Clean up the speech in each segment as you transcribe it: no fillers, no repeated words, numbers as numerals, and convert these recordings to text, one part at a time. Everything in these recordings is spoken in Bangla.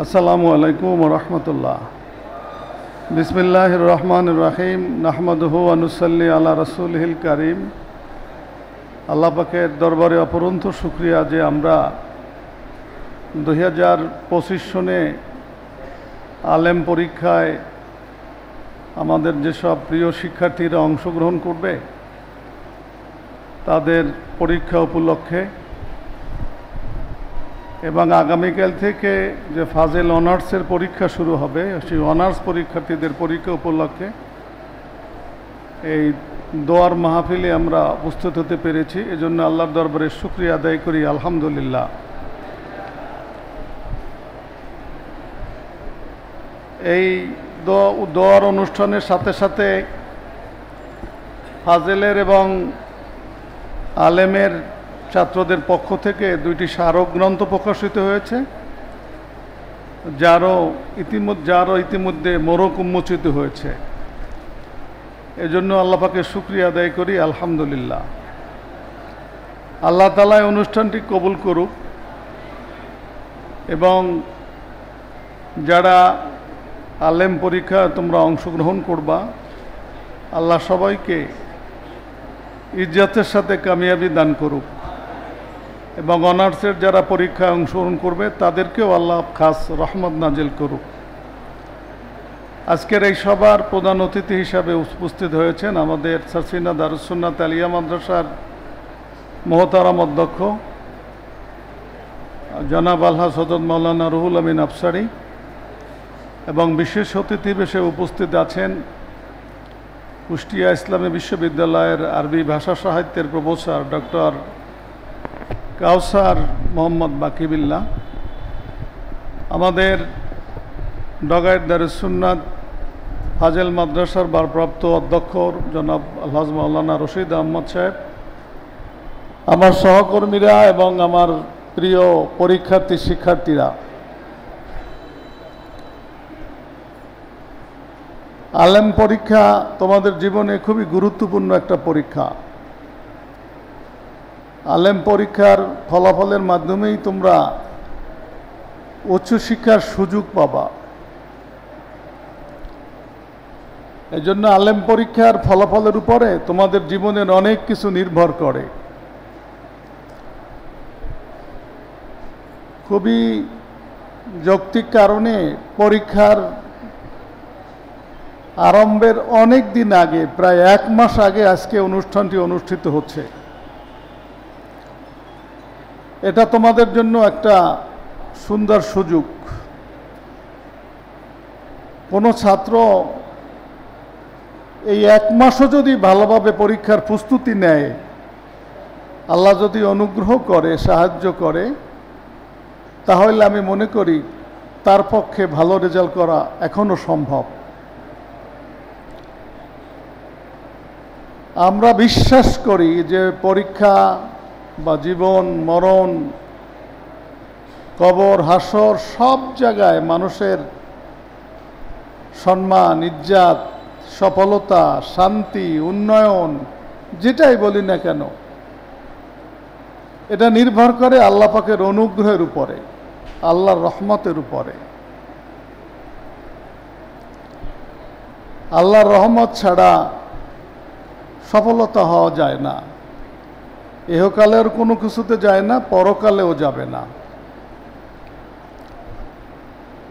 আসসালামু আলাইকুম ওয়া রাহমাতুল্লাহ। বিসমিল্লাহির রহমানির রহিম। নাহমাদুহু ওয়া নুসাল্লি আলা রাসূলিহিল কারীম। আল্লাহ পাকের দরবারে অপরন্ত শুকরিয়া যে আমরা 2025 সনে আলেম পরীক্ষায় আমাদের যেসব প্রিয় শিক্ষার্থীরা অংশগ্রহণ করবে তাদের পরীক্ষা উপলক্ষে এবং আগামীকাল থেকে যে ফাজেল অনার্সের পরীক্ষা শুরু হবে সেই অনার্স পরীক্ষার্থীদের পরীক্ষা উপলক্ষে এই দোয়ার মাহফিলে আমরা উপস্থিত হতে পেরেছি। এজন্য আল্লাহর দরবারে শুকরিয়া আদায় করি, আলহামদুলিল্লাহ। এই দোয়ার অনুষ্ঠানের সাথে সাথে ফাজেলের এবং আলেমের ছাত্রদের পক্ষ থেকে 2টি স্মারক গ্রন্থ প্রকাশিত হয়েছে, যারও ইতিমধ্যে মোড়ক উন্মোচিত হয়েছে। এজন্য আল্লাহ পাকের শুকরিয়া আদায় করি, আলহামদুলিল্লাহ। আল্লাহ তাআলা এই অনুষ্ঠানটি কবুল করুক এবং যারা আলেম পরীক্ষা তোমরা অংশগ্রহণ করবা, আল্লাহ সবাইকে ইজ্জতের সাথে কামিয়াবি দান করুক এবং অনার্সের যারা পরীক্ষায় অংশগ্রহণ করবে তাদেরকেও আল্লাহ খাস রহমত নাজিল করুক। আজকের এই সভার প্রধান অতিথি হিসাবে উপস্থিত হয়েছেন আমাদের সারসিনা দারুস সুন্নাত আলিয়া মাদ্রাসার মহতারাম অধ্যক্ষ জনাব আলহাজ হযরত মাওলানা রুহুল আমিন আফসারী এবং বিশেষ অতিথি হিসেবে উপস্থিত আছেন কুষ্টিয়া ইসলামী বিশ্ববিদ্যালয়ের আরবি ভাষা সাহিত্যের প্রফেসর ডক্টর কাউসার মোহাম্মদ বাকিবিল্লাহ, আমাদের ডগাইত দারুস সুন্নাত ফাজেল মাদ্রাসার ভারপ্রাপ্ত অধ্যক্ষ জনাব আলহাজ মাওলানা রশিদ আহমদ সাহেব, আমার সহকর্মীরা এবং আমার প্রিয় শিক্ষার্থীরা। আলেম পরীক্ষা তোমাদের জীবনে খুবই গুরুত্বপূর্ণ একটা পরীক্ষা। আলেম পরীক্ষার ফলাফলের মাধ্যমেই তোমরা উচ্চশিক্ষার সুযোগ পাবা। এজন্য আলেম পরীক্ষার ফলাফলের উপরে তোমাদের জীবনের অনেক কিছু নির্ভর করে। খুবই যৌক্তিক কারণে পরীক্ষার আরম্ভের অনেক দিন আগে, প্রায় 1 মাস আগে আজকে অনুষ্ঠানটি অনুষ্ঠিত হচ্ছে। এটা তোমাদের জন্য একটা সুন্দর সুযোগ। কোনো ছাত্র এই 1 মাসও যদি ভালোভাবে পরীক্ষার প্রস্তুতি নেয়, আল্লাহ যদি অনুগ্রহ করে, সাহায্য করে, তাহলে আমি মনে করি তার পক্ষে ভালো রেজাল্ট করা এখনো সম্ভব। আমরা বিশ্বাস করি যে পরীক্ষা বা জীবন মরণ, কবর, হাসর সব জায়গায় মানুষের সম্মান, ইজ্জত, সফলতা, শান্তি, উন্নয়ন যেটাই বলি না কেন, এটা নির্ভর করে আল্লাহ পাকের অনুগ্রহের উপরে, আল্লাহর রহমতের উপরে। আল্লাহর রহমত ছাড়া সফলতা হওয়া যায় না। ইহকালের কোনো কিছুতে যায় না, পরকালেও যাবে না।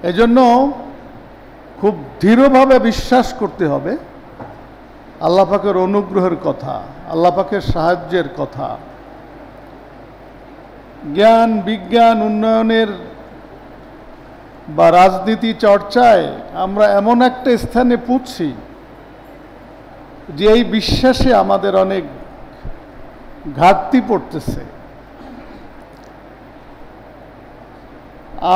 এজন্য খুব দৃঢ়ভাবে বিশ্বাস করতে হবে আল্লাহ পাকের অনুগ্রহের কথা, আল্লাহ পাকের সাহায্যের কথা। জ্ঞান বিজ্ঞান উন্নয়নের বা রাজনীতি চর্চায় আমরা এমন একটা স্থানে পৌঁছি যে এই বিশ্বাসে আমাদের অনেক ঘাটতি পড়তেছে।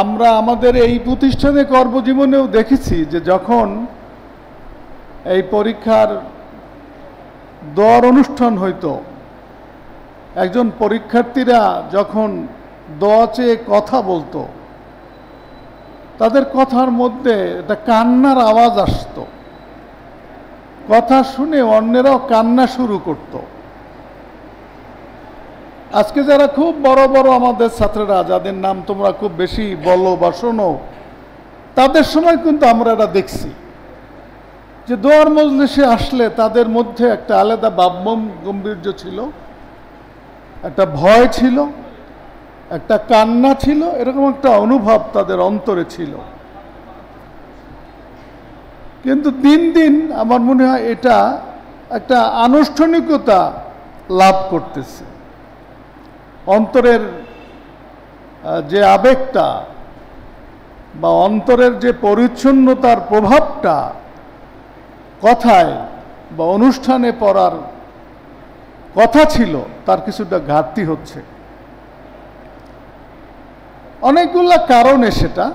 আমরা আমাদের এই প্রতিষ্ঠানে কর্মজীবনেও দেখেছি যে যখন এই পরীক্ষার দোয়ার অনুষ্ঠান হইতো, একজন পরীক্ষার্থীরা যখন দোয়া চেয়ে কথা বলতো, তাদের কথার মধ্যে একটা কান্নার আওয়াজ আসতো। কথা শুনে অন্যেরাও কান্না শুরু করত। আজকে যারা খুব বড় বড় আমাদের ছাত্ররা, যাদের নাম তোমরা খুব বেশি বলো বা শোনো, তাদের সময় কিন্তু আমরা এটা দেখছি যে দোয়ার মজলিসে আসলে তাদের মধ্যে একটা আলাদা গম্ভীর্য ছিল, একটা ভয় ছিল, একটা কান্না ছিল, এরকম একটা অনুভব তাদের অন্তরে ছিল। কিন্তু দিন দিন আমার মনে হয় এটা একটা আনুষ্ঠানিকতা লাভ করতেছে। অন্তরের যে আবেগটা বা অন্তরের যে পরিচ্ছন্নতার প্রভাবটা কথায় বা অনুষ্ঠানে পড়ার কথা ছিল তার কিছুটা ঘাটতি হচ্ছে। অনেকগুলা কারণে সেটা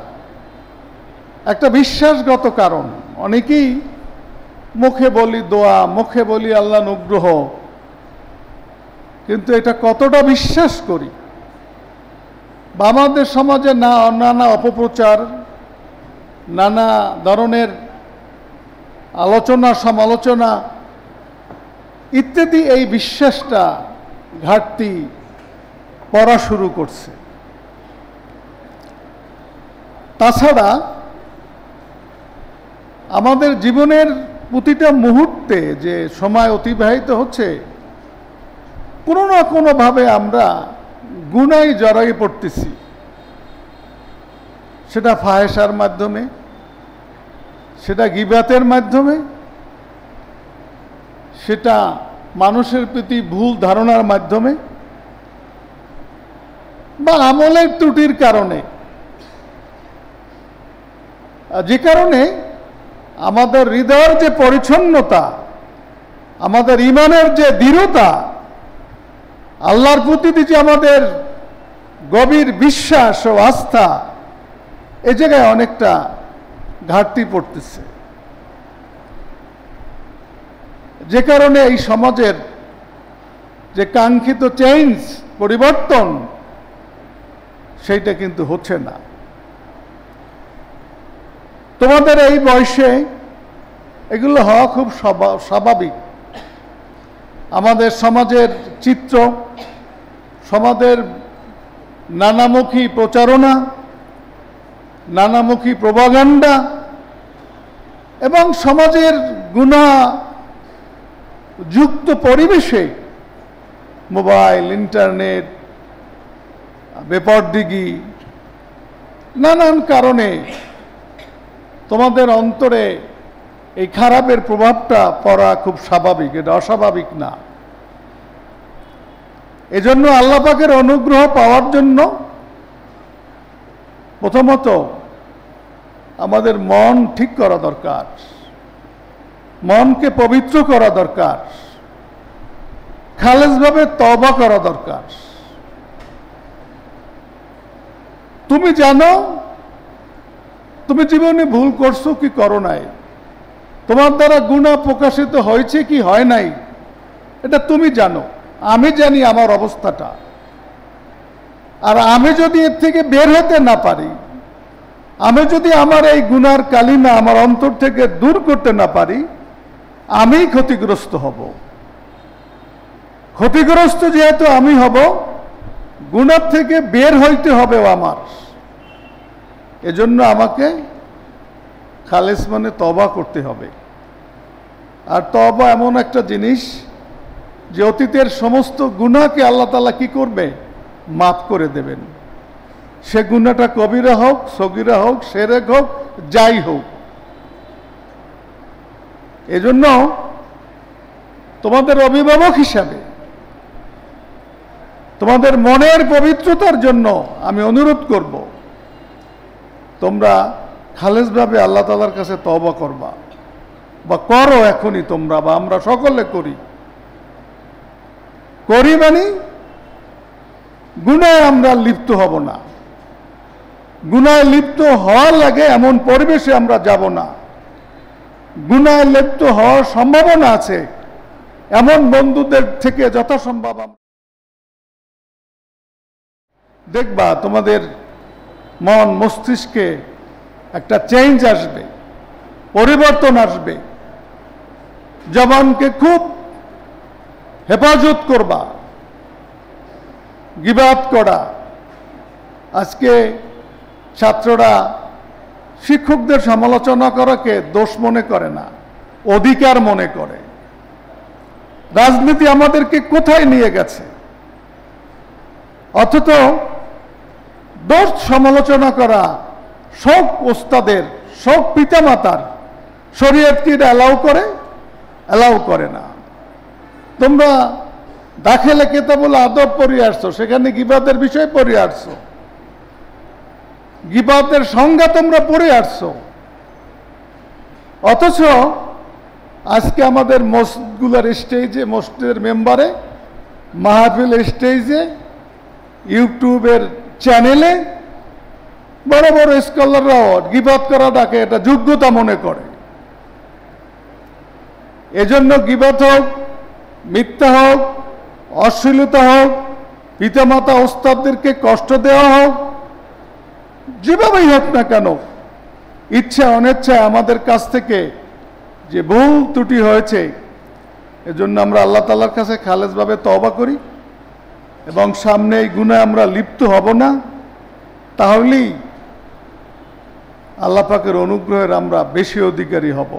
একটা বিশ্বাসগত কারণ। অনেকেই মুখে বলি দোয়া, মুখে বলি আল্লাহ অনুগ্রহ, কিন্তু এটা কতটা বিশ্বাস করি? বা আমাদের সমাজে নানা অপপ্রচার, নানা ধরনের আলোচনা সমালোচনা ইত্যাদি এই বিশ্বাসটা ঘাটতি পড়া শুরু করছে। তাছাড়া আমাদের জীবনের প্রতিটা মুহূর্তে যে সময় অতিবাহিত হচ্ছে, কোনো না কোনোভাবে আমরা গুনায় জড়াই পড়তেছি। সেটা ফাহেসার মাধ্যমে, সেটা গীবাতের মাধ্যমে, সেটা মানুষের প্রতি ভুল ধারণার মাধ্যমে, বা আমলের ত্রুটির কারণে, যে কারণে আমাদের হৃদয়ের যে পরিচ্ছন্নতা, আমাদের ঈমানের যে দৃঢ়তা, আল্লাহর প্রতি যে আমাদের গভীর বিশ্বাস ও আস্থা, এ জায়গায় অনেকটা ঘাটতি পড়তেছে। যে কারণে এই সমাজের যে কাঙ্ক্ষিত চেঞ্জ, পরিবর্তন, সেইটা কিন্তু হচ্ছে না। তোমাদের এই বয়সে এগুলো হওয়া খুব স্বাভাবিক। আমাদের সমাজের চিত্র, সমাজের নানামুখী প্রচারণা, নানামুখী প্রপাগান্ডা এবং সমাজের গুনাহযুক্ত পরিবেশে মোবাইল, ইন্টারনেট, বেপরদিগি, নানান কারণে তোমাদের অন্তরে এই খারাপের প্রভাবটা পড়া খুব স্বাভাবিক, এটা অস্বাভাবিক না। এজন্য আল্লাহ পাকের অনুগ্রহ পাওয়ার জন্য প্রথমত আমাদের মন ঠিক করা দরকার, মনকে পবিত্র করা দরকার, খালেসভাবে তওবা করা দরকার। তুমি জানো তুমি জীবনে ভুল করছো কি করো নাই, তোমার দ্বারা গুনাহ প্রকাশিত হয়েছে কি হয় নাই, এটা তুমি জানো। আমি জানি আমার অবস্থাটা। আর আমি যদি এর থেকে বের হতে না পারি, আমি যদি আমার এই গুনার কালিমা আমার অন্তর থেকে দূর করতে না পারি, আমি ক্ষতিগ্রস্ত হব। ক্ষতিগ্রস্ত যেহেতু আমি হব, গুনার থেকে বের হইতে হবে আমার। এজন্য আমাকে খালেস মনে তওবা করতে হবে। আর তওবা এমন একটা জিনিস যে অতীতের সমস্ত গুনাহকে আল্লাহ তাআলা কি করবে? মাফ করে দেবেন। সে গুনাহটা কবিরা হোক, সগীরা হোক, শিরক হোক, যাই হোক। এজন্য তোমাদের অভিভাবক হিসাবে তোমাদের মনের পবিত্রতার জন্য আমি অনুরোধ করব, তোমরা খালেসভাবে আল্লাহ তাআলার কাছে তওবা করবা, বা করো এখনই তোমরা, বা আমরা সকলে করি। মানে গুনাহে আমরা লিপ্ত হব না। গুনাহে লিপ্ত হওয়ার লাগে এমন পরিবেশে আমরা যাব না। গুনাহে লিপ্ত হওয়ার সম্ভাবনা আছে এমন বন্ধুদের থেকে যথাসম্ভব দেখবা তোমাদের মন মস্তিষ্কে একটা চেঞ্জ আসবে, পরিবর্তন আসবে। জবানকে খুব হেফাজত করবা। গীবাত করা, আজকে ছাত্ররা শিক্ষকদের সমালোচনা করাকে দোষ মনে করে না, অধিকার মনে করে। রাজনীতি আমাদেরকে কোথায় নিয়ে গেছে? অথচ দোষ সমালোচনা করা সব ওস্তাদের, সব পিতামাতার, শরীয়ত কি অ্যালাউ করে? অ্যালাউ করে না। তোমরা দাখিলে কিতাবুল আদব পড়ে আসছো, সেখানে গিবাতের বিষয় পড়ে আসছো, গিবাতের সংজ্ঞা তোমরা পড়ে আসছো। অথচ আজকে আমাদের মসজিদগুলোর স্টেজে, মসজিদের মেম্বারে, মাহফিল স্টেজে, ইউটিউবের চ্যানেলে বড় বড় স্কলাররাও গিবাত করাটাকে এটা যোগ্যতা মনে করে। এজন্য গিবাত হোক, মিথ্যা হোক, অশ্লীলতা হোক, পিতামাতা ওস্তাদদেরকে কষ্ট দেওয়া হোক, যেভাবেই হোক না কেন, ইচ্ছা অনিচ্ছায় আমাদের কাছ থেকে যে ভুল ত্রুটি হয়েছে, এজন্য আমরা আল্লাহ তাআলার কাছে খালেসভাবে তওবা করি এবং সামনে এই গুনাহে আমরা লিপ্ত হব না। তাহলেই আল্লাহ পাকের অনুগ্রহের আমরা বেশি অধিকারী হব।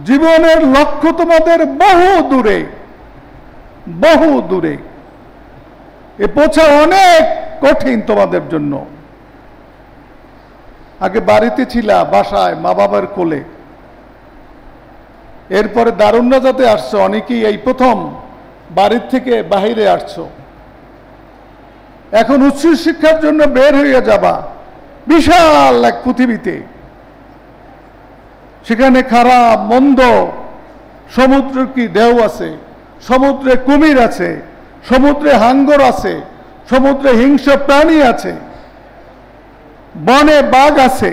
জীবনের লক্ষ্য তোমাদের বহু দূরে, বহু দূরে। এ পৌঁছা অনেক কঠিন তোমাদের জন্য। আগে বাড়িতে ছিলা, বাসায় মা বাবার কোলে, এরপরে দারুণ নাজাতে আসছো, অনেকেই এই প্রথম বাড়ির থেকে বাহিরে আসছো। এখন উচ্চ শিক্ষার জন্য বের হয়ে যাবা বিশাল এক পৃথিবীতে। সেখানে খারাপ মন্দ, সমুদ্র কি ঢেউ আছে, সমুদ্রে কুমির আছে, সমুদ্রে হাঙ্গর আছে, সমুদ্রে হিংস্র প্রাণী আছে, বনে বাঘ আছে,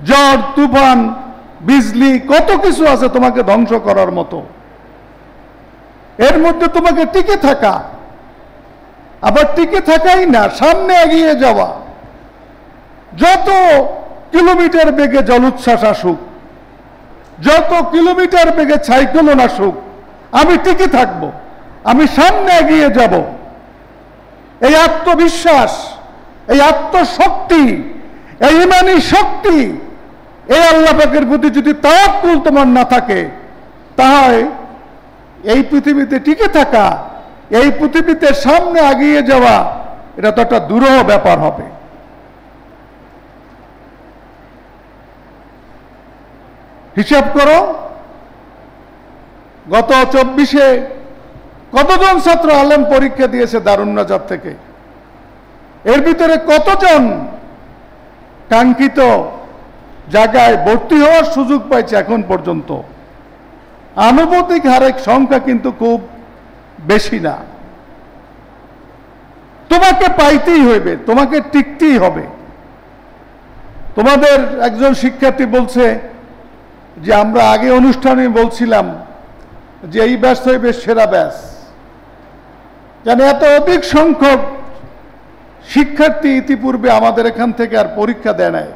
ঝড় তুফান বিজলি কত কিছু আছে তোমাকে ধ্বংস করার মতো। এর মধ্যে তোমাকে টিকে থাকা, আবার টিকে থাকাই না, সামনে এগিয়ে যাওয়া। যত কিলোমিটার বেগে জলোচ্ছ্বাস আসুক, যত কিলোমিটার বেগে সাইক্লোন আসুক, আমি টিকে থাকব, আমি সামনে এগিয়ে যাব। এই আত্মবিশ্বাস, এই আত্মশক্তি, এই ইমানি শক্তি, এই আল্লাহ পাকের প্রতি যদি তাওয়াক্কুল তোমার না থাকে, তাহলে এই পৃথিবীতে টিকে থাকা, এই পৃথিবীতে সামনে এগিয়ে যাওয়া, এটা তো একটা দুরূহ ব্যাপার হবে। হিসাব করো, গত 24-এ কতজন ছাত্র আলেম পরীক্ষা দিয়েছে দারুন নাজাত থেকে? এর ভিতরে কতজন কাঙ্ক্ষিত জায়গায় ভর্তি হওয়ার সুযোগ পাইছে এখন পর্যন্ত? আনুপাতিক হারের সংখ্যা কিন্তু খুব বেশি না। তোমাকে পাইতেই হইবে, তোমাকে টিকতেই হবে। তোমাদের একজন শিক্ষার্থী বলছে যে আমরা আগে অনুষ্ঠানে বলছিলাম যে এই ব্যাচ হইবে সেরা ব্যাচ, কেন এত অধিক সংখ্যক শিক্ষার্থী ইতিপূর্বে আমাদের এখান থেকে আর পরীক্ষা দেয় নাই।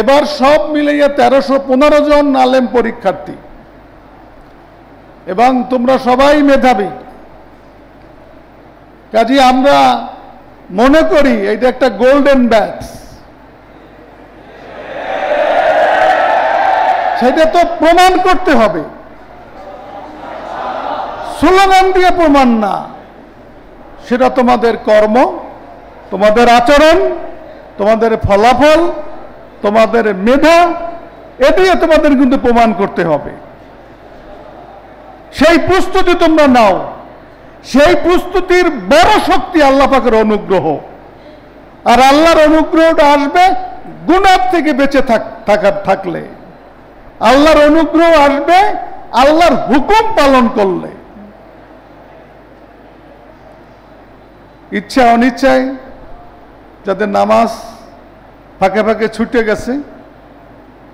এবার সব মিলিয়ে 1315 জন আলেম পরীক্ষার্থী, এবং তোমরা সবাই মেধাবী। কাজে আমরা মনে করি এটা একটা গোল্ডেন ব্যাচ। সেটা তো প্রমাণ করতে হবে, স্লোগান দিয়ে প্রমাণ না, সেটা তোমাদের কর্ম, তোমাদের আচরণ, তোমাদের ফলাফল, তোমাদের মেধা, এ দিয়ে তোমাদের কিন্তু প্রমাণ করতে হবে। সেই প্রস্তুতি তোমরা নাও। সেই প্রস্তুতির বড় শক্তি আল্লাহ পাকের অনুগ্রহ। আর আল্লাহর অনুগ্রহটা আসবে গুনাহ থেকে বেঁচে থাকলে। আল্লাহর অনুগ্রহ আসবে আল্লাহর হুকুম পালন করলে। ইচ্ছা অনিচ্ছায় যাদের নামাজ ফাঁকে ফাঁকে ছুটে গেছে,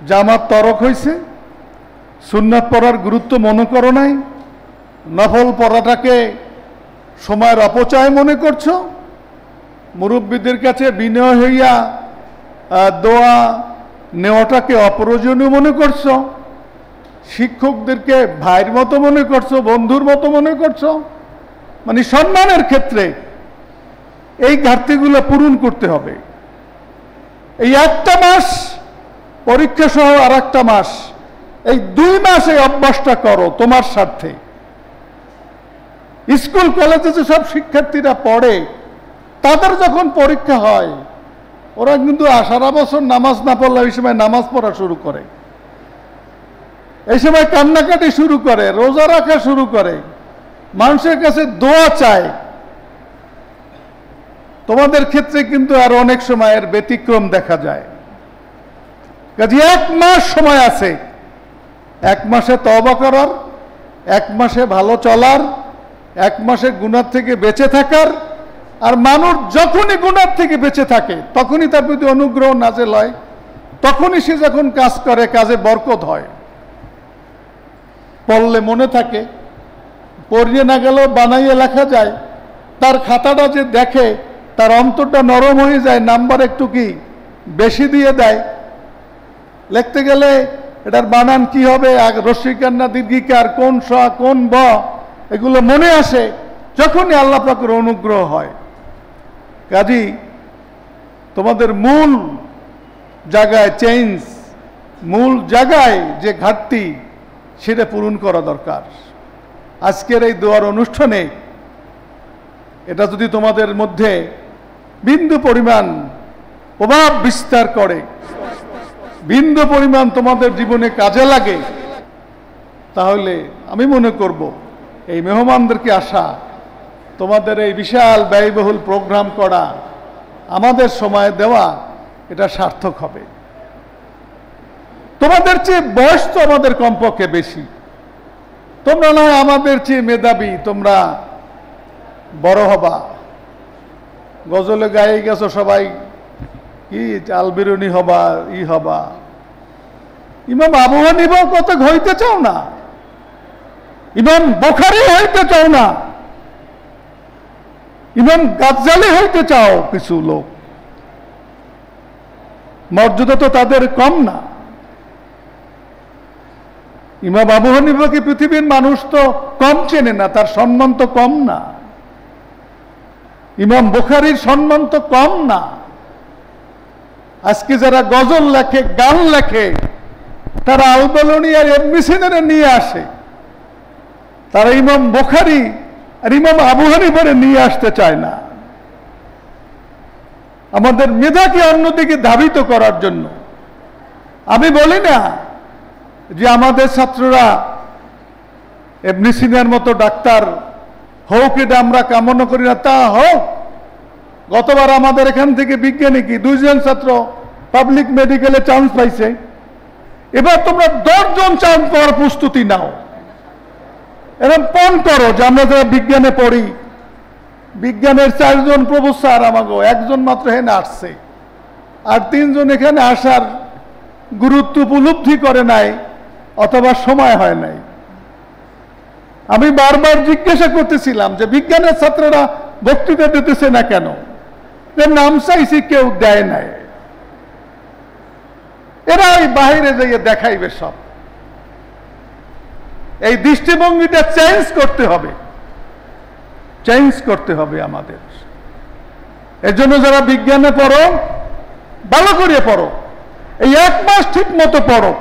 জামাত তরক হয়েছে, সুন্নাত পড়ার গুরুত্ব মনে করো নাই, নফল পড়াটাকে সময়ের অপচয় মনে করছো, মুরব্বীদের কাছে বিনয় হইয়া দোয়া নেওয়াটাকে অপ্রয়োজনীয় মনে করছো, শিক্ষকদেরকে ভাইয়ের মতো মনে করছো, বন্ধুর মতো মনে করছো। মানে সম্মানের ক্ষেত্রে এই ঘাটতিগুলো পূরণ করতে হবে। এই একটা মাস পরীক্ষা সহ আর একটা মাস, এই 2 মাস এই অভ্যাসটা করো তোমার স্বার্থে। স্কুল কলেজে যে সব শিক্ষার্থীরা পড়ে, তাদের যখন পরীক্ষা হয়, ওরা কিন্তু সারা বছর নামাজ না পড়লে এই সময় নামাজ পড়া শুরু করে, এই সময় কান্নাকাটি শুরু করে, রোজা রাখা শুরু করে, মানুষের কাছে দোয়া চায়। তোমাদের ক্ষেত্রে কিন্তু আর অনেক সময় এর ব্যতিক্রম দেখা যায়। কাজে 1 মাস সময় আছে, 1 মাসে তওবা করার, 1 মাসে ভালো চলার, 1 মাসে গুনাহ থেকে বেঁচে থাকার। আর মানুষ যখনই গুনাহ থেকে বেঁচে থাকে তখনই তার প্রতি অনুগ্রহ নাযিল হয়, তখনই সে যখন কাজ করে কাজে বরকত হয়। পড়লে মনে থাকে, পড়িয়ে না গেলেও বানাইয়ে লেখা যায়। তার খাতাটা যে দেখে তার অন্তরটা নরম হয়ে যায়, নাম্বার একটু কি বেশি দিয়ে দেয়। লিখতে গেলে এটার বানান কি হবে, রস্যিকার না দীর্ঘিকার, কোন স কোন ব, এগুলো মনে আসে যখনই আল্লাহ পাকের অনুগ্রহ হয়। কাজী তোমাদের মূল জায়গায় চেঞ্জ, মূল জায়গায় যে ঘাটতি, সেটা পূরণ করা দরকার। আজকের এই দোয়ার অনুষ্ঠানে এটা যদি তোমাদের মধ্যে বিন্দু পরিমাণ প্রভাব বিস্তার করে, বিন্দু পরিমাণ তোমাদের জীবনে কাজে লাগে, তাহলে আমি মনে করব এই মেহমানদেরকে আসা, তোমাদের এই বিশাল ব্যয়বহুল প্রোগ্রাম করা, আমাদের সময় দেওয়া, এটা সার্থক হবে। তোমাদের চেয়ে বয়স তো আমাদের কমপক্ষে বেশি, তোমরা নয় আমাদের চেয়ে মেধাবী, তোমরা বড় হবা। গজলে গায়ে গেছো সবাই, কি চাল বিরুনি হবা, হবা। ইমাম আবু হানিফা কত হইতে চাও না, ইমাম বুখারী হইতে চাও না, ইমাম গাজ্জালি হইতে চাও কিছু লোক, মর্যাদা তো তাদের কম না। ইমাম আবু হানিফাকে পৃথিবীর মানুষ তো কম চেনে না, তার সম্মান তো কম না। ইমাম বুখারীর সম্মান তো কম না। আজকে যারা গজল লেখে, গান লেখে, তারা আল-বালুনি আর ইবনে সিনারে নিয়ে আসে, তারা ইমাম বুখারী আর ইমাম আবু হানিফারে নিয়ে আসতে চায় না। আমাদের মেধাকে অন্যদিকে ধাবিত করার জন্য। আমি বলি না যে আমাদের ছাত্ররা ইবনে সিনার মতো ডাক্তার হোক, এটা আমরা কামনা করি না, তা হোক। গতবার আমাদের এখান থেকে বিজ্ঞানী কি 2 জন ছাত্র পাবলিক মেডিকেলে চান্স পাইছে। এবার তোমরা 10 জন চান্স পাওয়ার প্রস্তুতি নাও। এরকম পণ করো যে আমরা যারা বিজ্ঞানে পড়ি, বিজ্ঞানের 4 জন প্রফেসর, আমাকে 1 জন মাত্র এখানে আসছে, আর 3 জন এখানে আসার গুরুত্ব উপলব্ধি করে নাই অথবা সময় হয় নাই। আমি বারবার জিজ্ঞাসা করতেছিলাম যে বিজ্ঞানের ছাত্ররা বক্তৃতা দিতেছে না কেন, যে নাম চাইছি কেউ দেয় নাই। এরা ওই বাহিরে যাইয়ে দেখাইবে সব। এই দৃষ্টিভঙ্গিটা চেঞ্জ করতে হবে, চেঞ্জ করতে হবে আমাদের। এর জন্য যারা বিজ্ঞানে পড়ো, ভালো করে পড়ো, এই 1 মাস ঠিক মতো পড়ো,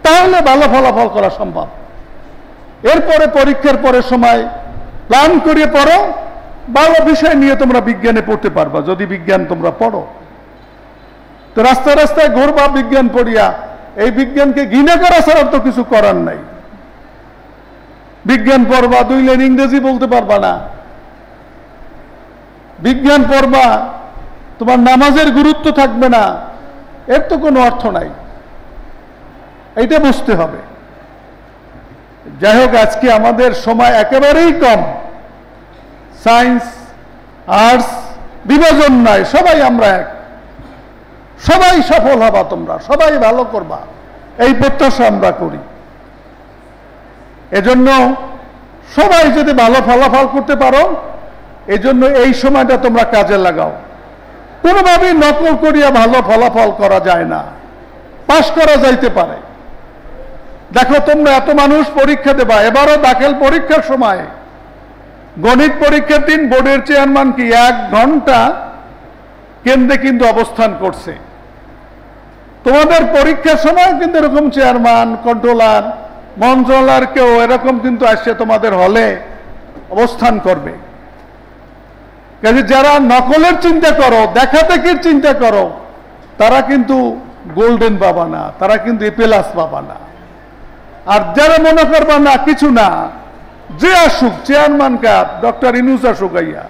তাহলে ভালো ফলাফল করা সম্ভব। এরপরে পরীক্ষার পরে সময় প্ল্যান করে পড়ো, ভালো বিষয় নিয়ে তোমরা বিজ্ঞানে পড়তে পারবা যদি বিজ্ঞান তোমরা পড়ো। তো রাস্তায় রাস্তায় ঘুরবা বিজ্ঞান পড়িয়া, এই বিজ্ঞানকে ঘৃণা করা ছাড়া তো কিছু করার নাই। বিজ্ঞান পড়বা, 2 লাইন ইংরেজি বলতে পারবা না। বিজ্ঞান পড়বা, তোমার নামাজের গুরুত্ব থাকবে না, এর তো কোনো অর্থ নাই। এইটা বুঝতে হবে। যাই হোক, আজকে আমাদের সময় একেবারেই কম। সায়েন্স, আর্টস বিভাজন নাই, সবাই আমরা এক, সবাই সফল হবা, তোমরা সবাই ভালো করবা, এই প্রত্যাশা আমরা করি। এজন্য সবাই যদি ভালো ফলাফল করতে পারো, এজন্য এই সময়টা তোমরা কাজে লাগাও। কোনোভাবেই নকল করিয়া ভালো ফলাফল করা যায় না, পাশ করা যাইতে পারে। দেখো, তোমরা এত মানুষ পরীক্ষা দেবা, এবারও দাখিল পরীক্ষার সময় গণিত পরীক্ষার দিন বোর্ডের চেয়ারম্যান কি 1 ঘন্টা কেন্দ্রে কিন্তু অবস্থান করছে। তোমাদের পরীক্ষার সময় কিন্তু এরকম চেয়ারম্যান, কন্ট্রোলার, মন্ত্রণালয়ের কেউ এরকম কিন্তু আসছে তোমাদের হলে অবস্থান করবে। কাজে যারা নকলের চিন্তা করো, দেখাদেখির চিন্তা করো, তারা কিন্তু গোল্ডেন পাবা না, তারা কিন্তু এপেলাস পাবা না। আর যারা মনে করবা না কিছু না, যে আসুক, চেয়ারম্যান কাপ ডক্টর ইনুস আসুক, আইয়া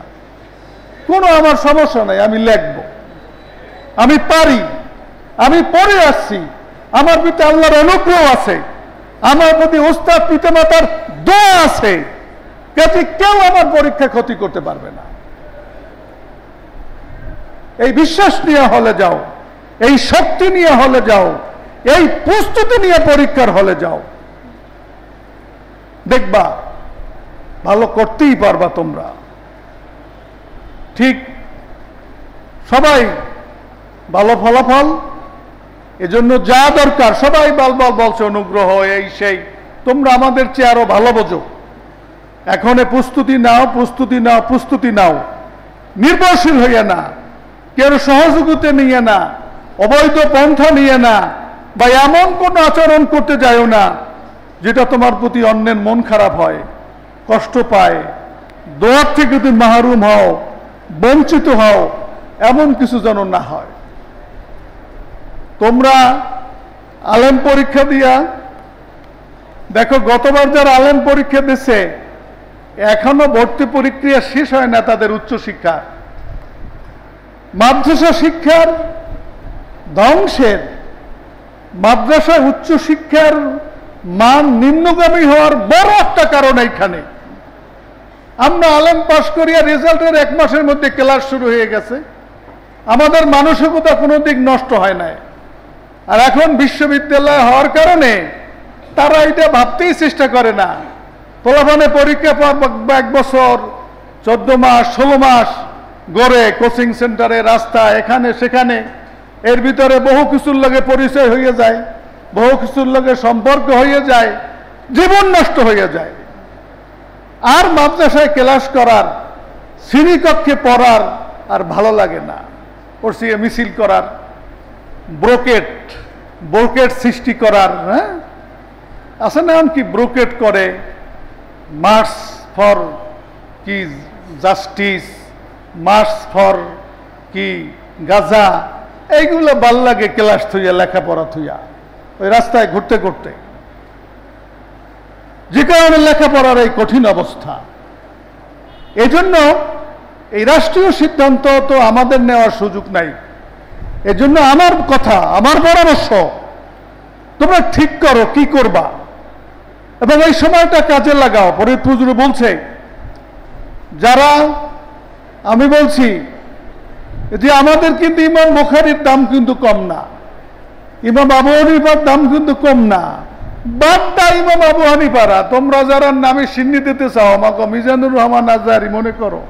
কোনো আমার সমস্যা নাই, আমি লিখবো, আমি পারি, আমি পড়ে আসছি, আমার প্রতি আল্লাহর অনুগ্রহ আছে, আমার প্রতি ওস্তাদ পিতামাতার দোয়া আছে, কাজে কেউ আমার পরীক্ষা ক্ষতি করতে পারবে না। এই বিশ্বাস নিয়ে হলে যাও, এই শক্তি নিয়ে হলে যাও, এই প্রস্তুতি নিয়ে পরীক্ষার হলে যাও, দেখবা ভালো করতেই পারবা তোমরা। ঠিক সবাই ভালো ফলাফল, এজন্য যা দরকার সবাই বালবাল বলছে, অনুগ্রহ এই সেই, তোমরা আমাদের চেয়ে আরো ভালো বোঝো। এখন প্রস্তুতি নাও, প্রস্তুতি নাও, প্রস্তুতি নাও, নির্ভরশীল হইয়া না, কেউ সহযোগিতা নিয়ে না, অবৈধ পন্থা নিয়ে না, বা এমন কোন আচরণ করতে যাও না যেটা তোমার প্রতি অন্যের মন খারাপ হয়, কষ্ট পায়, দোয়ার থেকে তুমি মাহরুম হও, বঞ্চিত হও, এমন কিছু যেন না হয়। তোমরা আলেম পরীক্ষা দিয়া দেখো, গতবার যারা আলেম পরীক্ষা দিচ্ছে এখনো ভর্তি প্রক্রিয়া শেষ হয় না তাদের উচ্চশিক্ষা। মাদ্রাসা শিক্ষার ধ্বংসের, মাদ্রাসা উচ্চশিক্ষার মান নিম্নগামী হওয়ার বড় একটা কারণ এইখানে। আমরা আলেম পাশ করিয়া রেজাল্টের 1 মাসের মধ্যে ক্লাস শুরু হয়ে গেছে, আমাদের মানসিকতা কোনো দিক নষ্ট হয় নাই। আর এখন বিশ্ববিদ্যালয় হওয়ার কারণে তারা এটা ভাবতেই চেষ্টা করে না। পোলাপানে পরীক্ষা 1 বছর 14 মাস 16 মাস গড়ে কোচিং সেন্টারে, রাস্তা, এখানে সেখানে, এর ভিতরে বহু কিছুর লগে পরিচয় হয়ে যায়, বহু কিছুর লগে সম্পর্ক হয়ে যায়, জীবন নষ্ট হয়ে যায়। আর মাদ্রাসায় ক্লাস করার, শ্রেণীকক্ষে পড়ার আর ভালো লাগে না, পড়ছি মিছিল করার, ব্রোকেট সৃষ্টি করার, হ্যাঁ আছে না কি, ব্রোকেট করে, মার্চ ফর কি জাস্টিস, মার্চ ফর কি গাজা, এইগুলো ভাল লাগে ক্লাস থুইয়া, লেখাপড়া থুইয়া, ওই রাস্তায় ঘুরতে ঘুরতে। যে কারণে লেখাপড়ার এই কঠিন অবস্থা। এজন্য এই রাষ্ট্রীয় সিদ্ধান্ত তো আমাদের নেওয়ার সুযোগ নাই। এজন্য আমার কথা, আমার পরামর্শ, তোমরা ঠিক করো কি করবা এবং এই সময়টা কাজে লাগাও। ফরিদ হুজুর বলছে, যারা, আমি বলছি যে আমাদের কিন্তু ইমাম বুখারীর দাম কিন্তু কম না, ইমাম আবু হানিফার দাম কিন্তু কম না, বাদটা ইমাম আবু হানিফারা। তোমরা যারা নামে সিন্নি দিতে চাও, আমাকে মিজানুর রহমান আজহারি মনে করো,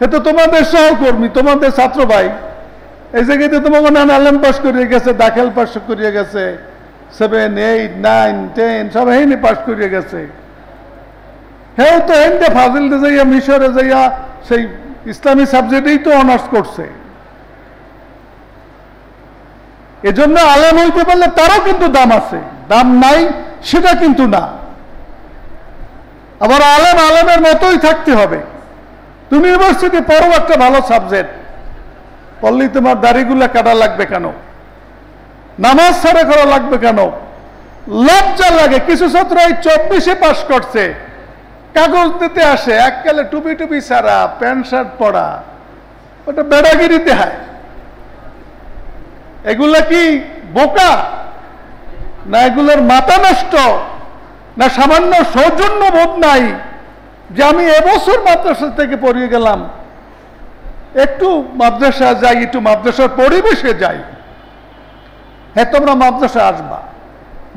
এ তো তোমাদের সহকর্মী, তোমাদের ছাত্র ভাই। এই জায়গাতে তোমাকে নানা আলেম পাস করিয়ে গেছে, দাখিল পাস করিয়ে গেছে, 7, 8, 9, 10 সব হেনে পাস করিয়ে গেছে। হ্যাঁ, তো হেনতে ফাজিলতে যাইয়া, মিশরে যাইয়া সেই ইসলামী সাবজেক্টেই তো অনার্স করছে। এজন্য আলেম হইতে পারলে তারও কিন্তু দাম আছে, দাম নাই সেটা কিন্তু না। আবার আলেমের মতোই থাকতে হবে। তুমি ইউনিভার্সিটি পড়ো একটা ভালো সাবজেক্ট, পড়লেই তোমার দাড়িগুলা কাটা লাগবে কেন? নামাজ ছাড়া করা লাগবে কেন? লজ্জা লাগে। কিছু ছাত্র এই 24-এ পাস করছে, কাগজ দিতে আসে, এককালে টুপি টুপি ছাড়া, প্যান্ট শার্ট পরা, ওটা বেড়াগিরিতে হয়। এগুলা কি বোকা, না এগুলোর মাথা নষ্ট, না সামান্য সৌজন্য বোধ নাই যে আমি এবছর মাদ্রাসা থেকে পড়িয়ে গেলাম, একটু মাদ্রাসা যাই, একটু মাদ্রাসার পরিবেশে যাই। হ্যাঁ, তোমরা মাদ্রাসা আসবা,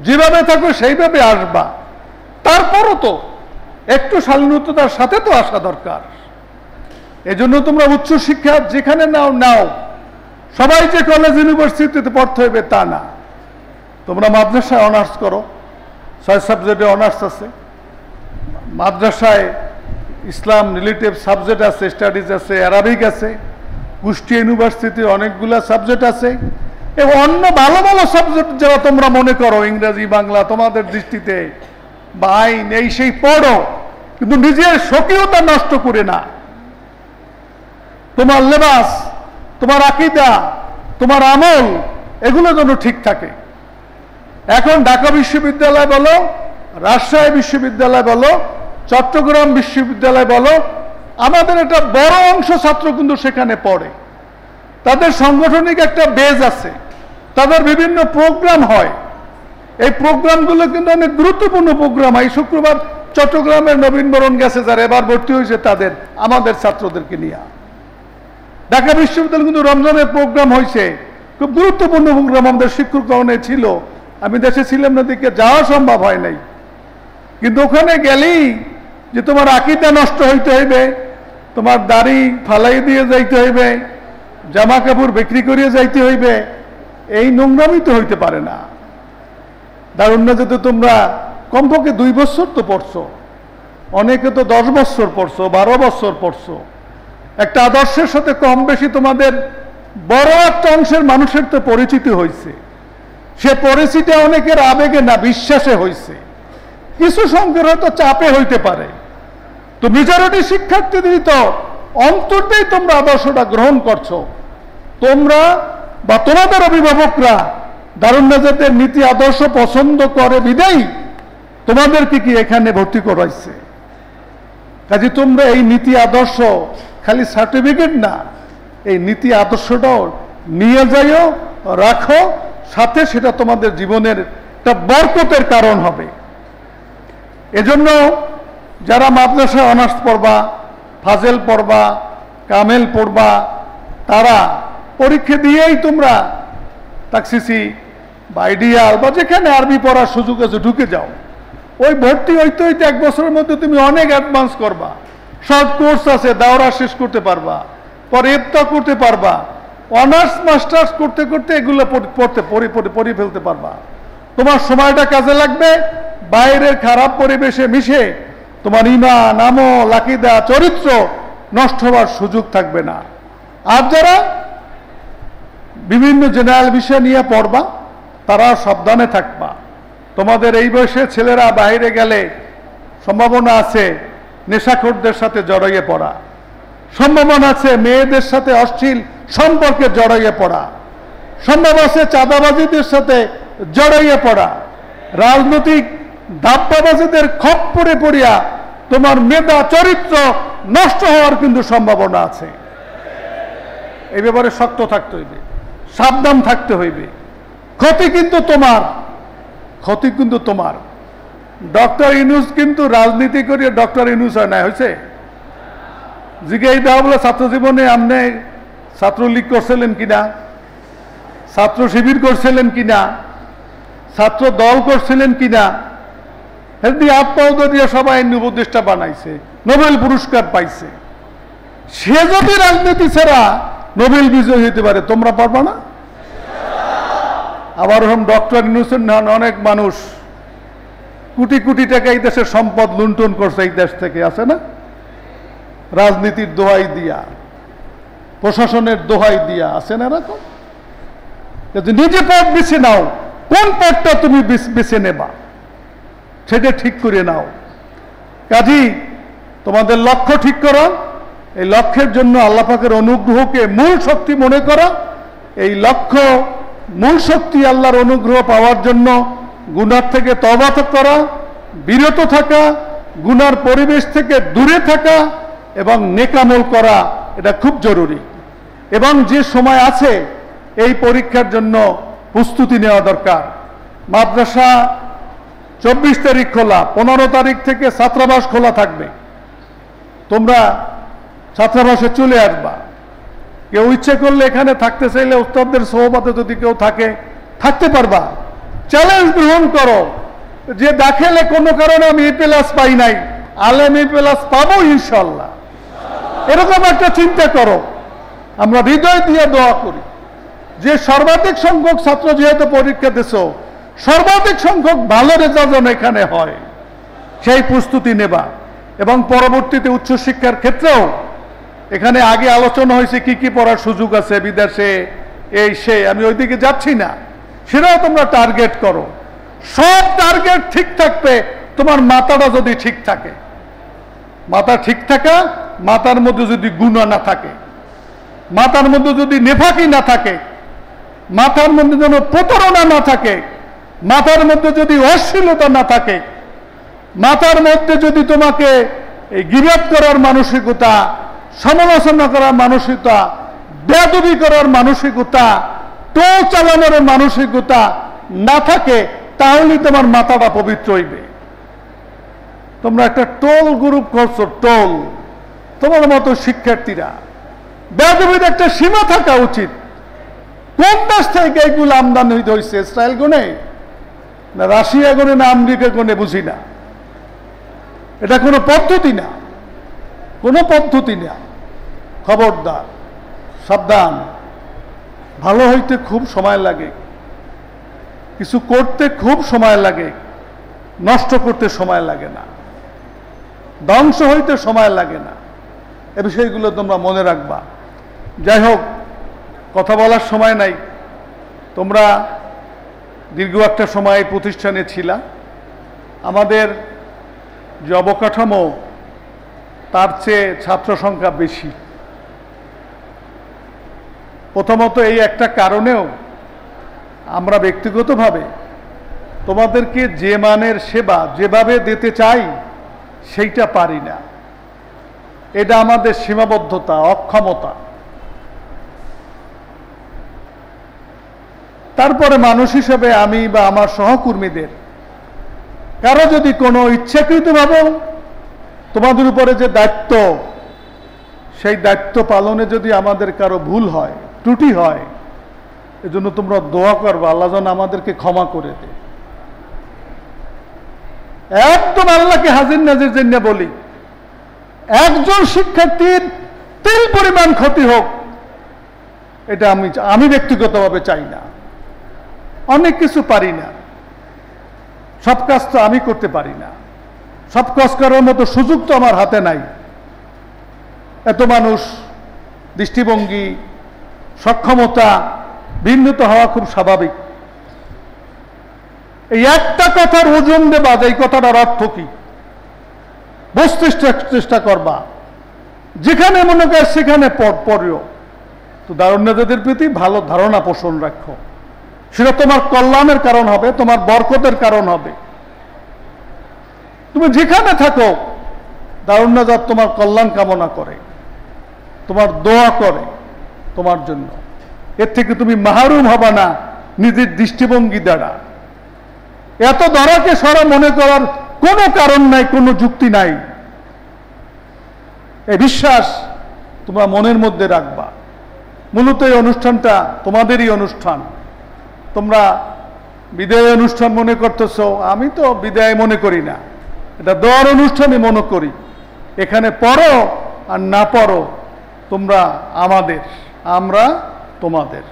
যেভাবে থাকো সেইভাবে আসবা, তারপরও তো একটু শালীনতার সাথে তো আসা দরকার। এজন্য তোমরা উচ্চশিক্ষা যেখানে নাও, সবাই যে কলেজ ইউনিভার্সিটিতে পড়তে হইবে তা না। তোমরা মাদ্রাসায় অনার্স করো, 6 সাবজেক্টে অনার্স আছে। মাদ্রাসায় ইসলাম রিলেটিভ সাবজেক্ট আছে, স্টাডিজ আছে, অ্যারাবিক আছে। কুষ্টিয়া ইউনিভার্সিটির অনেকগুলা সাবজেক্ট আছে। এবং অন্য ভালো ভালো সাবজেক্ট যারা তোমরা মনে করো ইংরেজি বাংলা তোমাদের দৃষ্টিতে বা আইন এই সেই পড়ো, কিন্তু নিজের স্বকীয়তা নষ্ট করে না। তোমার লেবাস, তোমার আকীদা, তোমার আমল এগুলো যেন ঠিক থাকে। এখন ঢাকা বিশ্ববিদ্যালয় বলো, রাজশাহী বিশ্ববিদ্যালয় বলো, চট্টগ্রাম বিশ্ববিদ্যালয় বলো, আমাদের একটা বড় অংশ ছাত্র কিন্তু সেখানে পড়ে। তাদের সাংগঠনিক একটা বেজ আছে, তাদের বিভিন্ন প্রোগ্রাম হয়। এই প্রোগ্রামগুলো কিন্তু অনেক গুরুত্বপূর্ণ প্রোগ্রাম। এই শুক্রবার চট্টগ্রামের নবীনবরণ গেছে যারা এবার ভর্তি হয়েছে তাদের, আমাদের ছাত্রদেরকে নিয়ে। ঢাকা বিশ্ববিদ্যালয় কিন্তু রমজানের প্রোগ্রাম হয়েছে, খুব গুরুত্বপূর্ণ প্রোগ্রাম আমাদের শিক্ষক ভবনে ছিল। আমি দেশে ছিলাম না, দিকে যাওয়া সম্ভব হয় নাই, কিন্তু ওখানে গেলেই যে তোমার আকীদা নষ্ট হইতে হইবে, তোমার দাড়ি ফালাই দিয়ে যাইতে হইবে, জামা কাপড় বিক্রি করিয়ে যাইতে হইবে, এই নোংরামি তো হইতে পারে না। দারুণ্যতে তোমরা কমপক্ষে 2 বছর তো পড়ছো, অনেকে তো 10 বছর পড়ছো, 12 বছর পড়ছো। একটা আদর্শের সাথে কম বেশি তোমাদের বড় একটা অংশের মানুষের তো পরিচিতি হয়েছে। সে পরিচিতি অনেকের আবেগে না বিশ্বাসে হয়েছে, কিছু সংখ্যার হয়তো চাপে হইতে পারে। তো মেজরিটি শিক্ষার্থীদের তো অন্তর্তেই তোমরা আদর্শটা গ্রহণ করছো। তোমরা বা তোমাদের অভিভাবকরা দারুন্নাজাতের নীতি আদর্শ পছন্দ করে বিদায়ী তোমাদেরকে কি এখানে ভর্তি করাইছে। কাজে তোমরা এই নীতি আদর্শ খালি সার্টিফিকেট না, এই নীতি আদর্শটাও নিয়ে যাইও, রাখো সাথে, সেটা তোমাদের জীবনের একটা বরকতের কারণ হবে। এজন্য যারা মাদ্রাসা অনার্স পড়বা, ফাজেল পড়বা, কামেল পড়বা, তারা পরীক্ষা দিয়েই তোমরা তাকসিসি বা আইডিয়াল বা যেখানে আরবি পড়ার সুযোগ আছে ঢুকে যাও। ওই ভর্তি হইতে হইতে 1 বছরের মধ্যে তুমি অনেক অ্যাডভান্স করবা। শর্ট কোর্স আছে, দাওরা শেষ করতে পারবা, পরে ইফতা করতে পারবা, অনার্স মাস্টার্স করতে করতে এগুলো পড়ে ফেলতে পারবা। তোমার সময়টা কাজে লাগবে। বাইরের খারাপ পরিবেশে মিশে তোমার ঈমান, আমল, আকীদা, চরিত্র নষ্ট হওয়ার সুযোগ থাকবে না। আর যারা বিভিন্ন জেনারেল বিষয় নিয়ে পড়বা তারা সাবধানে থাকবা। তোমাদের এই বয়সে ছেলেরা বাইরে গেলে সম্ভাবনা আছে নেশাখোরদের সাথে জড়াইয়ে পড়া, সম্ভাবনা আছে মেয়েদের সাথে অশ্লীল সম্পর্কে জড়াইয়ে পড়া, সম্ভব আছে চাঁদাবাজিদের সাথে জড়াইয়ে পড়া, রাজনৈতিক ধাপ্পাবাজিদের খপ্পরে পড়িয়া তোমার মেধা চরিত্র নষ্ট হওয়ার কিন্তু সম্ভাবনা আছে। এই ব্যাপারে শক্ত থাকতে হইবে, সাবধান থাকতে হইবে। ক্ষতি কিন্তু তোমার। ডক্টর ইউনূস কিন্তু রাজনীতি করিয়ে ডক্টর ইউনূস হয় না, হয়েছে? জিজ্ঞাসা দেওয়া বলে ছাত্র জীবনে আপনি ছাত্রলীগ করছিলেন কিনা, ছাত্র শিবির করছিলেন কিনা, ছাত্র দল করছিলেন কিনা, এমনি আত্মাউদ দিয়ে সবাই উপদেষ্টা বানাইছে, নোবেল পুরস্কার পাইছে। সে যদি রাজনীতি ছাড়া নোবেল বিজয়ী হইতে পারে, তোমরা পারবা না? আবার ডক্টর ইউনূসের অনেক মানুষ কোটি কোটি টাকা এই দেশের সম্পদ লুণ্ঠন করছে, এই দেশ থেকে, আছে না? রাজনীতির দোহাই দিয়া, প্রশাসনের দোহাই দিয়া, আছে না এরকম? নিজে পথ বেছে নাও, কোন পথটা তুমি বেছে নেবা সেটা ঠিক করে নাও। কাজী তোমাদের লক্ষ্য ঠিক করো, এই লক্ষ্যের জন্য আল্লাহ পাকের অনুগ্রহকে মূল শক্তি মনে করো। এই লক্ষ্য মূল শক্তি আল্লাহর অনুগ্রহ পাওয়ার জন্য গুনাহ থেকে তওবা করা, বিরত থাকা, গুনার পরিবেশ থেকে দূরে থাকা এবং নেক আমল করা, এটা খুব জরুরি। এবং যে সময় আছে এই পরীক্ষার জন্য প্রস্তুতি নেওয়া দরকার। মাদ্রাসা 24 তারিখ খোলা, 15 তারিখ থেকে ছাত্রাবাস খোলা থাকবে। তোমরা ছাত্রাবাসে চলে আসবা। কেউ ইচ্ছে করলে এখানে থাকতে চাইলে উস্তাদদের সোহবতে যদি কেউ থাকে থাকতে পারবা। চ্যালেঞ্জ গ্রহণ করো যে দাখিলে কোনো কারণে আমি A+ পাই নাই, আলেম A+ পাবো ইনশাল্লাহ, এরকম একটা চিন্তা করো। আমরা হৃদয় দিয়ে দোয়া করি যে সর্বাধিক সংখ্যক ছাত্র যেহেতু পরীক্ষা দিছ, সর্বাধিক সংখ্যক ভালো রেজাল্ট যেন এখানে হয়, সেই প্রস্তুতি নেবা। এবং পরবর্তীতে উচ্চশিক্ষার ক্ষেত্রেও এখানে আগে আলোচনা হয়েছে কি কি পড়ার সুযোগ আছে বিদেশে, এই সেই, আমি ওইদিকে যাচ্ছি না, সেটাও তোমরা টার্গেট করো। সব টার্গেট ঠিক থাকবে তোমার মাথাটা যদি ঠিক থাকে। মাথা ঠিক থাকা, মাথার মধ্যে যদি গুনাহ না থাকে, মাথার মধ্যে যদি নেফাকি না থাকে, মাথার মধ্যে যেন প্রতারণা না থাকে, মাথার মধ্যে যদি অশ্লীলতা না থাকে, মাথার মধ্যে যদি তোমাকে এই গিবত করার মানসিকতা, সমালোচনা করার মানসিকতা, বেয়াদবি করার মানসিকতা, টোল চালানোর মানসিকতা না থাকে, তাহলে তোমার মাথাটা পবিত্র হইবে। তোমরা একটা টোল গ্রুপ করছো, টোল, তোমার মতো শিক্ষার্থীরা। বেয়াদবির একটা সীমা থাকা উচিত। কোন দেশ থেকে এগুলো আমদানি হয়েছে? ইসরায়েল গুনে না রাশিয়া গুনে না আমেরিকা গুনে, বুঝি না। এটা কোনো পদ্ধতি না, কোনো পদ্ধতি না। খবরদার, সাবধান। ভালো হইতে খুব সময় লাগে, কিছু করতে খুব সময় লাগে, নষ্ট করতে সময় লাগে না, ধ্বংস হইতে সময় লাগে না। এ বিষয়গুলো তোমরা মনে রাখবা। যাই হোক, কথা বলার সময় নাই। তোমরা দীর্ঘ একটা সময় প্রতিষ্ঠানে ছিলা। আমাদের যে অবকাঠামো, তার চেয়ে ছাত্র সংখ্যা বেশি। প্রথমত এই একটা কারণেও আমরা ব্যক্তিগতভাবে তোমাদেরকে যে মানের সেবা যেভাবে দিতে চাই সেইটা পারি না। এটা আমাদের সীমাবদ্ধতা, অক্ষমতা। তারপরে মানুষ হিসেবে আমি বা আমার সহকর্মীদের কারো যদি কোনো ইচ্ছাকৃতভাবে তোমাদের উপরে যে দায়িত্ব, সেই দায়িত্ব পালনে যদি আমাদের কারো ভুল হয়, ত্রুটি হয়, এজন্য তোমরা দোয়া করবা আল্লাহ যেন আমাদেরকে ক্ষমা করে দেয়। একদম আল্লাহকে হাজির নাজির জন্য বলি, একজন শিক্ষার্থীর তিল পরিমাণ ক্ষতি হোক, এটা আমি ব্যক্তিগতভাবে চাই না। অনেক কিছু পারি না, সব কাজ তো আমি করতে পারি না, সব কাজ করার মতো সুযোগ তো আমার হাতে নাই। এত মানুষ, দৃষ্টিভঙ্গি, সক্ষমতা ভিন্নতা হওয়া খুব স্বাভাবিক। এই একটা কথার ওজন দেবা, এই কথাটার অর্থ কি বুঝতে চেষ্টা করবা। যেখানে মনে করে সেখানে পড়িও। তো দারুণ্যদের প্রতি ভালো ধারণা পোষণ রাখো, সেটা তোমার কল্যাণের কারণ হবে, তোমার বরকতের কারণ হবে। তুমি যেখানে থাকো, দারুণ্যজাত তোমার কল্যাণ কামনা করে, তোমার দোয়া করে তোমার জন্য। এর থেকে তুমি মাহরুম হবা না নিজের দৃষ্টিভঙ্গি দ্বারা। এত ধরাকে সরা মনে করার কোনো কারণ নাই, কোনো যুক্তি নাই। এই বিশ্বাস তোমরা মনের মধ্যে রাখবা। মূলত এই অনুষ্ঠানটা তোমাদেরই অনুষ্ঠান। তোমরা বিদায় অনুষ্ঠান মনে করতেছ, আমি তো বিদায় মনে করি না, এটা দোয়ার অনুষ্ঠানই মনে করি। এখানে পড়ো আর না পড়ো, তোমরা আমাদের, আমরা তোমাদের।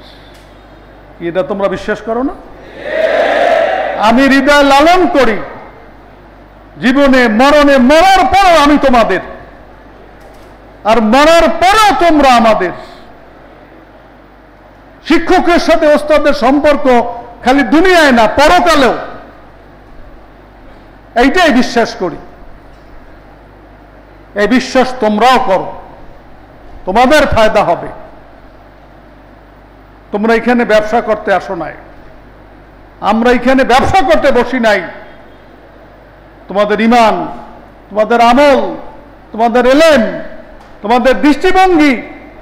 এটা তোমরা বিশ্বাস করো না? আমি হৃদয় লালন করি, জীবনে মরণে, মরার পরও আমি তোমাদের, আর মরার পরেও তোমরা আমাদের। শিক্ষকের সাথে ওস্তাদের সম্পর্ক খালি দুনিয়ায় না, পরকালেও। এইটাই বিশ্বাস করি। এই বিশ্বাস তোমরাও করো, তোমাদের ফায়দা হবে। তোমরা এখানে ব্যবসা করতে আসো নাই, আমরা এখানে ব্যবসা করতে বসি নাই। তোমাদের ঈমান, তোমাদের আমল, তোমাদের এলেম, তোমাদের দৃষ্টিভঙ্গি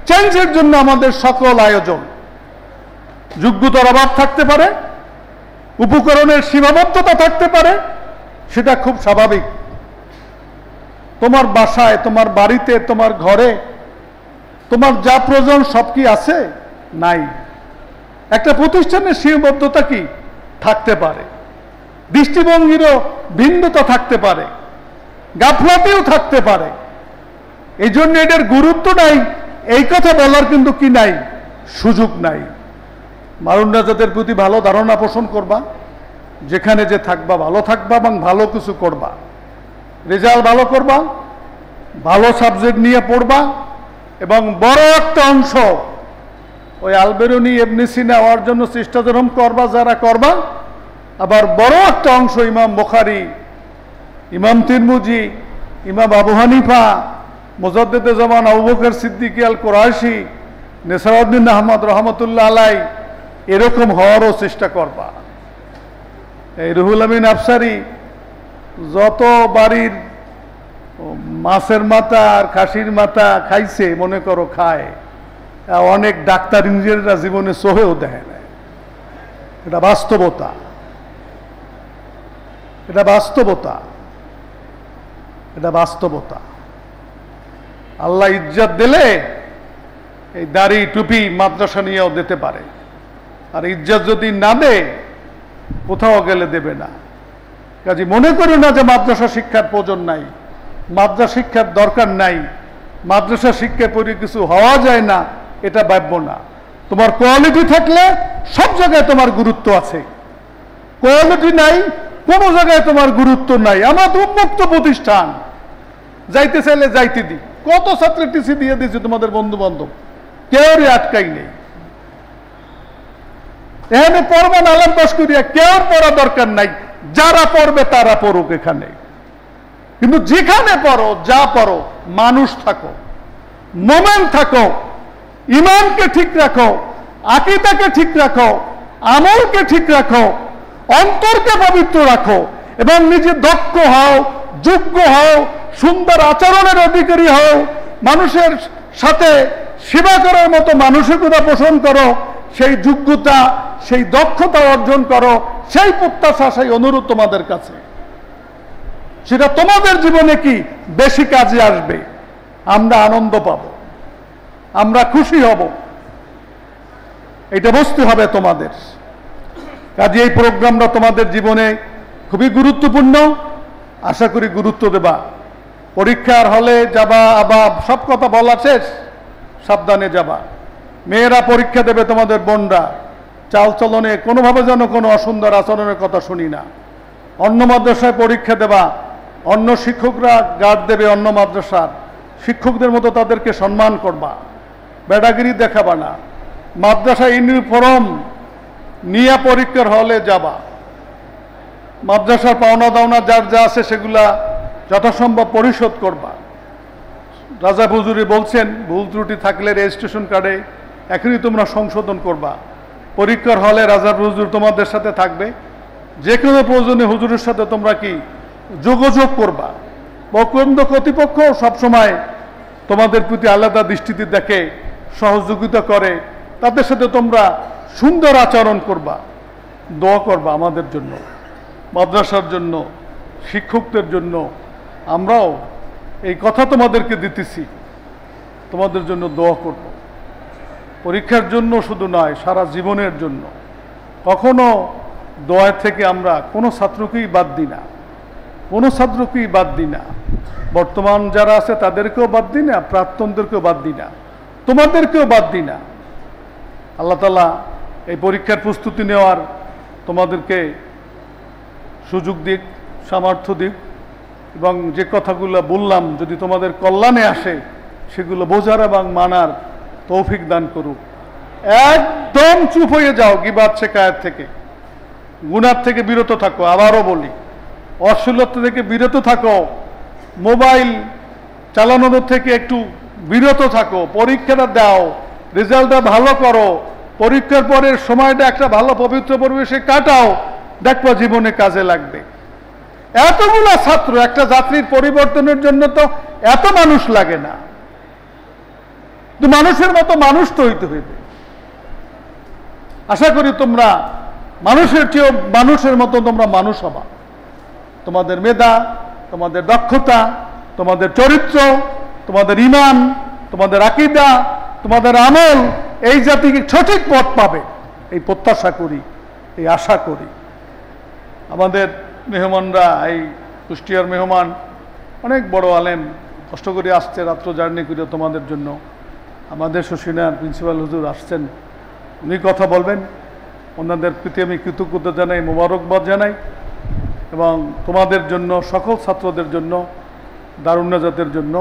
চেঞ্জের জন্য আমাদের সকল আয়োজন। যোগ্যতার অভাব থাকতে পারে, উপকরণের সীমাবদ্ধতা থাকতে পারে, সেটা খুব স্বাভাবিক। তোমার বাসায়, তোমার বাড়িতে, তোমার ঘরে তোমার যা প্রয়োজন সব কি আছে? নাই। একটা প্রতিষ্ঠানের সীমাবদ্ধতা কি থাকতে পারে, দৃষ্টিভঙ্গিরও ভিন্নতা থাকতে পারে, গাফলাতেও থাকতে পারে। এই জন্য এটার গুরুত্ব নাই এই কথা বলার কিন্তু কি নাই, সুযোগ নাই। মারুন্নাজাদের প্রতি ভালো ধারণা পোষণ করবা, যেখানে যে থাকবা ভালো থাকবা এবং ভালো কিছু করবা, রেজাল্ট ভালো করবা, ভালো সাবজেক্ট নিয়ে পড়বা, এবং বড় একটা অংশ ওই আল-বেরুনি ইবনে সিনা হওয়ার জন্য চেষ্টা যেরকম করবা যারা করবা, আবার বড় একটা অংশ ইমাম বুখারী, ইমাম তিরমিজি, ইমাম আবু হানিফা, মুজাদ্দিদে জামান আবু বকর সিদ্দিক আল কুরাইশি, নেসারউদ্দিন আহমদ রহমতুল্লাহ আলাই এরকম হওয়ারও চেষ্টা করবা। এই রুহুল আমিন আফসারি যত বাড়ির মাছের মাথা আর খাসির মাথা খাইছে, মনে করো খায়, অনেক ডাক্তার ইঞ্জিনিয়াররা জীবনে চোখেও দেখে না। এটা বাস্তবতা, এটা বাস্তবতা, এটা বাস্তবতা। আল্লাহ ইজ্জত দিলে এই দাড়ি টুপি মাদ্রাসা নিয়েও দিতে পারে, আর ইজ্জত যদি না দেয় কোথাও গেলে দেবে না। কাজে মনে করো না যে মাদ্রাসা শিক্ষার প্রয়োজন নাই, মাদ্রাসা শিক্ষার দরকার নাই, মাদ্রাসা শিক্ষা পড়ে কিছু হওয়া যায় না, এটা ভাবব না। তোমার কোয়ালিটি থাকলে সব জায়গায় তোমার গুরুত্ব আছে, কোয়ালিটি নাই কোনো জায়গায় তোমার গুরুত্ব নাই। আমার উন্মুক্ত প্রতিষ্ঠান, যাইতে চাইলে যাইতে দিই। কত ছাত্র টিসি দিয়ে দিয়েছে তোমাদের বন্ধু বান্ধব, কেউরই আটকাই নেই। এখানে পড়বেন আলেম পাশ করিয়া, কেউ পড়া দরকার নাই, যারা পড়বে তারা পড়ুক এখানে। কিন্তু যেখানে পড়ো, যা পড়ো, মানুষ থাকো, মোমেন থাকো, ইমানকে ঠিক রাখো, আকীদাকে ঠিক রাখো, আমলকে ঠিক রাখো, অন্তরকে পবিত্র রাখো, এবং নিজে দক্ষ হও, যোগ্য হও, সুন্দর আচরণের অধিকারী হও, মানুষের সাথে সেবা করার মতো মানসিকতা পোষণ করো, সেই যোগ্যতা, সেই দক্ষতা অর্জন করো, সেই প্রত্যাশা, সেই অনুরোধ তোমাদের কাছে। সেটা তোমাদের জীবনে কি বেশি কাজে আসবে, আমরা আনন্দ পাব, আমরা খুশি হব, এটা বুঝতে হবে তোমাদের। কাজে এই প্রোগ্রামটা তোমাদের জীবনে খুবই গুরুত্বপূর্ণ, আশা করি গুরুত্ব দেবা। পরীক্ষার হলে যাবা, আবার সব কথা বলা শেষ, সাবধানে যাবা। মেয়েরা পরীক্ষা দেবে, তোমাদের বোনরা, চালচলনে কোনোভাবে যেন কোনো অসুন্দর আচরণের কথা শুনি না। অন্য মাদ্রাসায় পরীক্ষা দেবা, অন্য শিক্ষকরা গার্ড দেবে, অন্য মাদ্রাসার শিক্ষকদের মতো তাদেরকে সম্মান করবা, বেড়াগিরি দেখাবা না। মাদ্রাসা ইউনিফর্ম নিয়ে পরীক্ষার হলে যাবা, মাদ্রাসার পাওনা দাওনা যার যা আছে সেগুলা যথাসম্ভব পরিশোধ করবা। রাজা হুজুরি বলছেন, ভুল ত্রুটি থাকলে রেজিস্ট্রেশন কার্ডে এখনই তোমরা সংশোধন করবা। পরীক্ষার হলে রাজা হুজুর তোমাদের সাথে থাকবে, যে কোনো প্রয়োজনে হুজুরের সাথে তোমরা কি যোগাযোগ করবা। বক্রন্দ কর্তৃপক্ষ সবসময় তোমাদের প্রতি আলাদা দৃষ্টিতে দেখে, সহযোগিতা করে, তাদের সাথে তোমরা সুন্দর আচরণ করবা। দোয়া করবা আমাদের জন্য, মাদ্রাসার জন্য, শিক্ষকদের জন্য। আমরাও এই কথা তোমাদেরকে দিতেছি, তোমাদের জন্য দোয়া করব। পরীক্ষার জন্য শুধু নয়, সারা জীবনের জন্য। কখনো দোয়া থেকে আমরা কোনো ছাত্রকেই বাদ দিই না, কোনো ছাত্রকেই বাদ দিই না। বর্তমান যারা আছে তাদেরকেও বাদ দিই না, প্রাক্তনদেরকেও বাদ দিই না, তোমাদেরকেও বাদ দিই না। আল্লাহ তাআলা এই পরীক্ষার প্রস্তুতি নেওয়ার তোমাদেরকে সুযোগ দিক, সামর্থ্য দিক, এবং যে কথাগুলো বললাম যদি তোমাদের কল্যাণে আসে সেগুলো বোঝার এবং মানার তৌফিক দান করুক। একদম চুপ হয়ে যাও গীবাত শিকায়াত থেকে, গুনাহ থেকে বিরত থাকো। আবারও বলি, অশ্লীলতা থেকে বিরত থাকো, মোবাইল চালানোর থেকে একটু বিরত থাকো। পরীক্ষাটা দাও, রেজাল্টটা ভালো করো, পরীক্ষার পরের সময়টা একটা ভালো পবিত্র পরিবেশে কাটাও, দেখবা জীবনে কাজে লাগবে। এতগুলো ছাত্র, একটা জাতির পরিবর্তনের জন্য তো এত মানুষ লাগে না, মানুষের মতো মানুষ তো হইতে হইবে। আশা করি তোমরা মানুষের চেয়েও মানুষের মতো তোমরা মানুষ হবা। তোমাদের মেধা, তোমাদের দক্ষতা, তোমাদের চরিত্র, তোমাদের ঈমান, তোমাদের আকীদা, তোমাদের আমল এই জাতিকে সঠিক পথ পাবে, এই প্রত্যাশা করি, এই আশা করি। আমাদের মেহমানরা, এই কুষ্টিয়ার মেহমান, অনেক বড় আলেম, কষ্ট করে আসছে, রাত্র জার্নি করে তোমাদের জন্য। আমাদের শশীনার প্রিন্সিপাল হুজুর আসছেন, উনি কথা বলবেন। ওনাদের প্রতি আমি কৃতজ্ঞতা জানাই, মোবারকবাদ জানাই, এবং তোমাদের জন্য, সকল ছাত্রদের জন্য, দারুন নাজাতের জন্য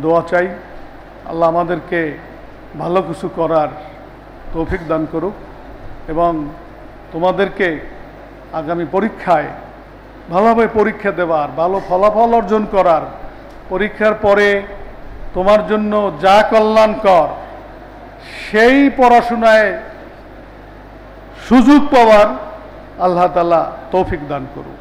দোয়া চাই। আল্লাহ আমাদেরকে ভালো কিছু করার তৌফিক দান করুক এবং তোমাদেরকে আগামী পরীক্ষায় ভালোভাবে পরীক্ষা দেওয়ার, ভালো ফলাফল অর্জন করার, পরীক্ষার পরে তোমার জন্য যা কল্যাণকর সেই পড়াশোনায় সুযোগ পাওয়ার আল্লাহ তাআলা তৌফিক দান করুক।